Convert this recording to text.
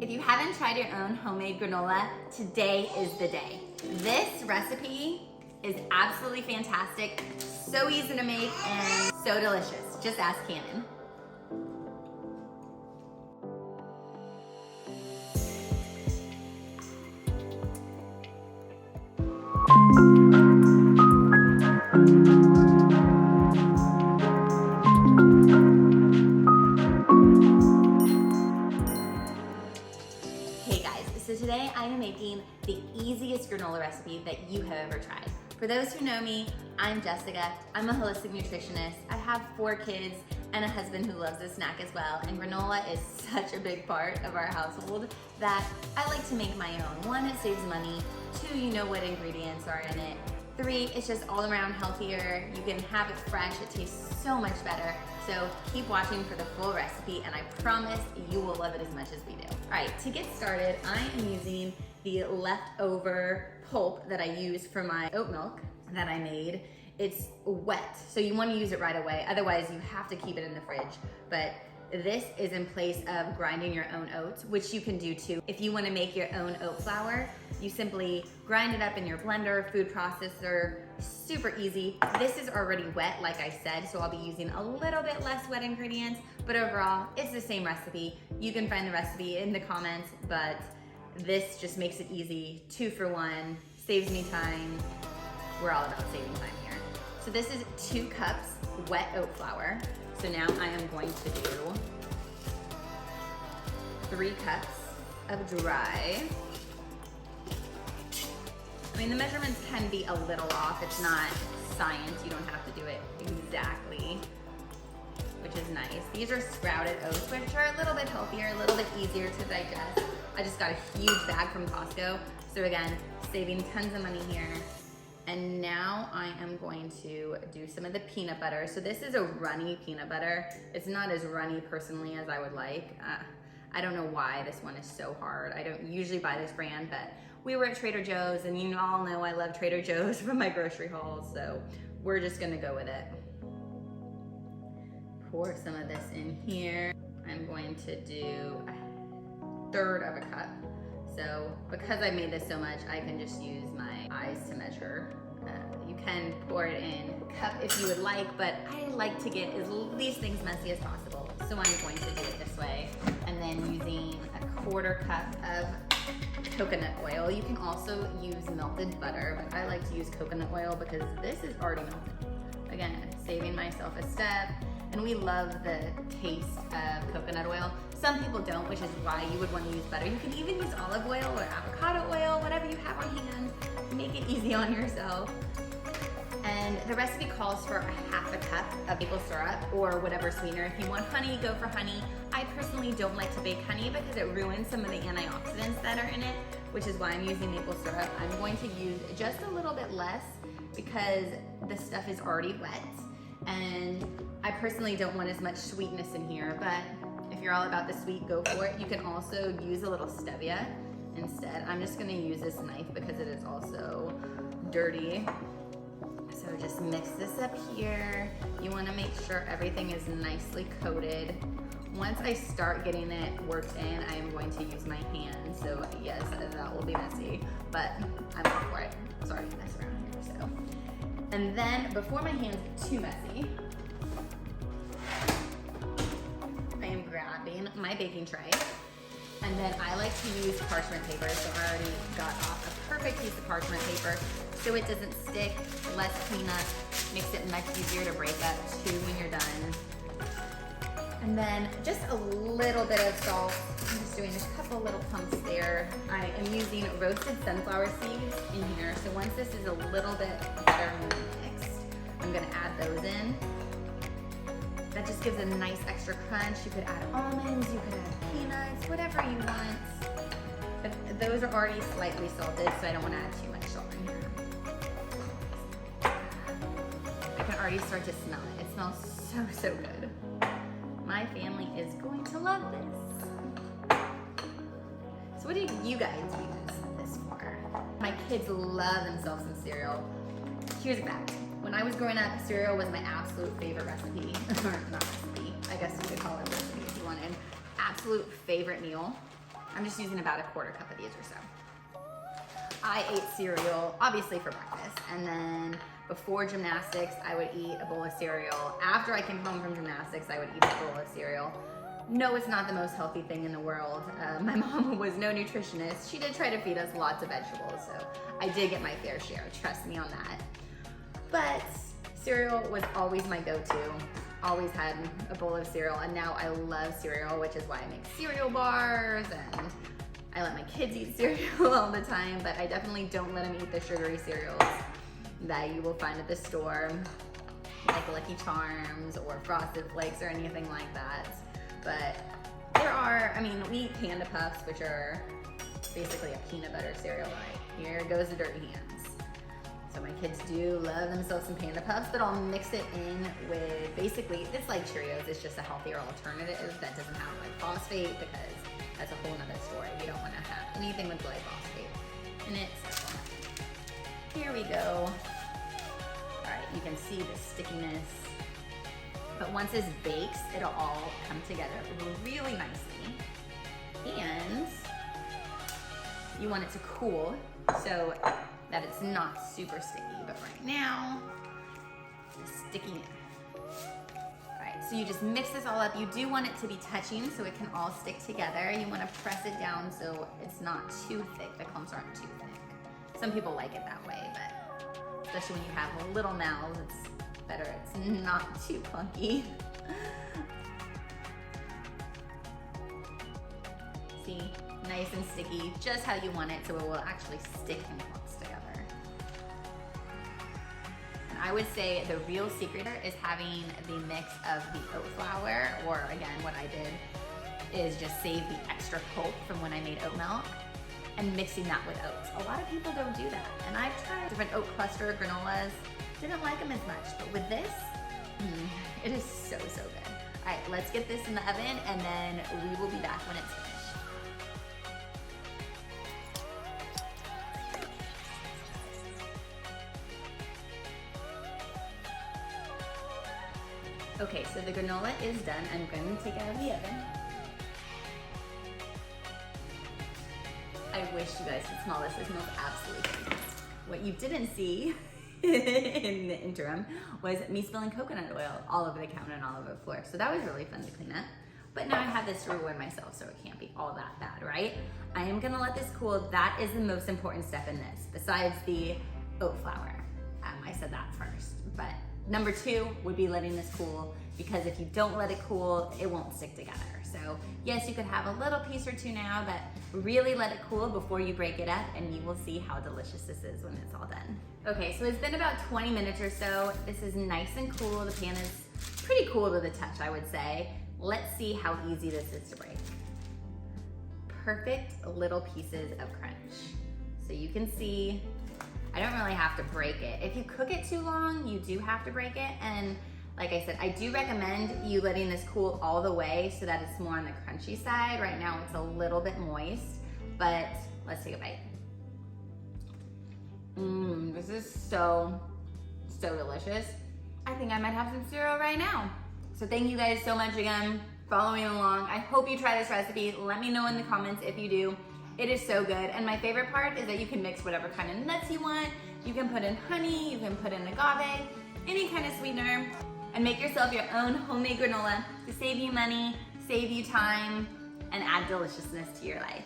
If you haven't tried your own homemade granola, today is the day. This recipe is absolutely fantastic, so easy to make and so delicious. Just ask Cannon. Hey guys, so today I am making the easiest granola recipe that you have ever tried. For those who know me, I'm Jessica. I'm a holistic nutritionist. I have 4 kids and a husband who loves a snack as well. And granola is such a big part of our household that I like to make my own. 1, it saves money. 2, you know what ingredients are in it. 3, it's just all around healthier. You can have it fresh. It tastes so much better. So keep watching for the full recipe and I promise you will love it as much as we do. All right, to get started, I am using the leftover pulp that I used for my oat milk that I made. It's wet, so you want to use it right away. Otherwise, you have to keep it in the fridge. But this is in place of grinding your own oats, which you can do too. If you want to make your own oat flour, you simply grind it up in your blender, food processor, super easy. This is already wet, like I said, so I'll be using a little bit less wet ingredients, but overall, it's the same recipe. You can find the recipe in the comments, but this just makes it easy. 2 for 1, saves me time. We're all about saving time here. So this is 2 cups wet oat flour. So now I am going to do 3 cups of dry. I mean, the measurements can be a little off. It's not science. You don't have to do it exactly, which is nice. These are sprouted oats, which are a little bit healthier, a little bit easier to digest. I just got a huge bag from Costco. So again, saving tons of money here. And now I am going to do some of the peanut butter. So this is a runny peanut butter. It's not as runny personally as I would like. I don't know why this one is so hard. I don't usually buy this brand, but we were at Trader Joe's and you all know I love Trader Joe's from my grocery hauls. So we're just gonna go with it. Pour some of this in here. I'm going to do 1/3 of a cup. So because I made this so much, I can just use my eyes to measure. You can pour it in a cup if you would like, but I like to get as least things messy as possible. So I'm going to do it this way. And then using a 1/4 cup of coconut oil. You can also use melted butter, but I like to use coconut oil because this is already melted. Again, saving myself a step. And we love the taste of coconut oil. Some people don't, which is why you would want to use butter. You can even use olive oil or avocado oil, whatever you have on hand. Make it easy on yourself. And the recipe calls for 1/2 cup of maple syrup or whatever sweetener. If you want honey, go for honey. I personally don't like to bake honey because it ruins some of the antioxidants that are in it, which is why I'm using maple syrup. I'm going to use just a little bit less because the stuff is already wet. And I personally don't want as much sweetness in here, but if you're all about the sweet, go for it. You can also use a little stevia instead. I'm just gonna use this knife because it is also dirty. So just mix this up here. You wanna make sure everything is nicely coated. Once I start getting it worked in, I am going to use my hand. So yes, that will be messy, but I'm all for it. Sorry to mess around here, so. And then before my hands get too messy, I am grabbing my baking tray. And then I like to use parchment paper. So I already got off a perfect piece of parchment paper so it doesn't stick, less cleanup, makes it much easier to break up too when you're done. And then just a little bit of salt. I'm just doing a couple little pumps there. I am using roasted sunflower seeds in here. So once this is a little bit better mixed, I'm gonna add those in. That just gives a nice extra crunch. You could add almonds, you could add peanuts, whatever you want. But those are already slightly salted, so I don't want to add too much salt in here. I can already start to smell it. It smells so good. My family is going to love this. So what do you guys use this for? My kids love themselves some cereal. Here's a fact. When I was growing up, cereal was my absolute favorite recipe. Or not recipe, I guess you could call it recipe if you wanted. Absolute favorite meal. I'm just using about a quarter cup of these or so. I ate cereal, obviously for breakfast, and then before gymnastics, I would eat a bowl of cereal. After I came home from gymnastics, I would eat a bowl of cereal. No, it's not the most healthy thing in the world. My mom was no nutritionist. She did try to feed us lots of vegetables, so I did get my fair share, trust me on that. But cereal was always my go-to. Always had a bowl of cereal, and now I love cereal, which is why I make cereal bars, and I let my kids eat cereal all the time, but I definitely don't let them eat the sugary cereals that you will find at the store, like Lucky Charms or Frosted Flakes or anything like that. But there are, I mean, we eat Panda Puffs, which are basically a peanut butter cereal, right? Here goes the dirty hands. So my kids do love themselves some Panda Puffs, but I'll mix it in with, basically, it's like Cheerios, it's just a healthier alternative that doesn't have like phosphate, because that's a whole nother story. We don't want to have anything with glyphosate in it. So here we go. All right, you can see the stickiness. But once this bakes, it'll all come together really nicely. And you want it to cool so that it's not super sticky. But right now, it's sticking in. All right, so you just mix this all up. You do want it to be touching so it can all stick together. You want to press it down so it's not too thick. The clumps aren't too thick. Some people like it that way, but especially when you have little mouths, it's better it's not too clunky. See, nice and sticky, just how you want it, so it will actually stick in clumps together. And I would say the real secret is having the mix of the oat flour, or again, what I did is just save the extra pulp from when I made oat milk and mixing that with oats. A lot of people don't do that, and I've tried different oat cluster granolas, didn't like them as much, but with this, it is so, so good. All right, let's get this in the oven, and then we will be back when it's finished. Okay, so the granola is done. I'm going to take it out of the oven. I wish you guys could smell this. It smells absolutely fantastic. What you didn't see in the interim was me spilling coconut oil all over the counter and all over the floor. So that was really fun to clean up. But now I have this to reward myself, so it can't be all that bad, right? I am gonna let this cool. That is the most important step in this, besides the oat flour. I said that first, but number 2 would be letting this cool, because if you don't let it cool, it won't stick together. So yes, you could have a little piece or two now, but really let it cool before you break it up, and you will see how delicious this is when it's all done. Okay, so it's been about 20 minutes or so. This is nice and cool. The pan is pretty cool to the touch, I would say. Let's see how easy this is to break. Perfect little pieces of crunch. So you can see, I don't really have to break it. If you cook it too long, you do have to break it. And like I said, I do recommend you letting this cool all the way so that it's more on the crunchy side. Right now it's a little bit moist, but let's take a bite. This is so, so delicious. I think I might have some cereal right now. So thank you guys so much again for following along. I hope you try this recipe. Let me know in the comments if you do. It is so good. And my favorite part is that you can mix whatever kind of nuts you want. You can put in honey, you can put in agave, any kind of sweetener, and make yourself your own homemade granola to save you money, save you time, and add deliciousness to your life.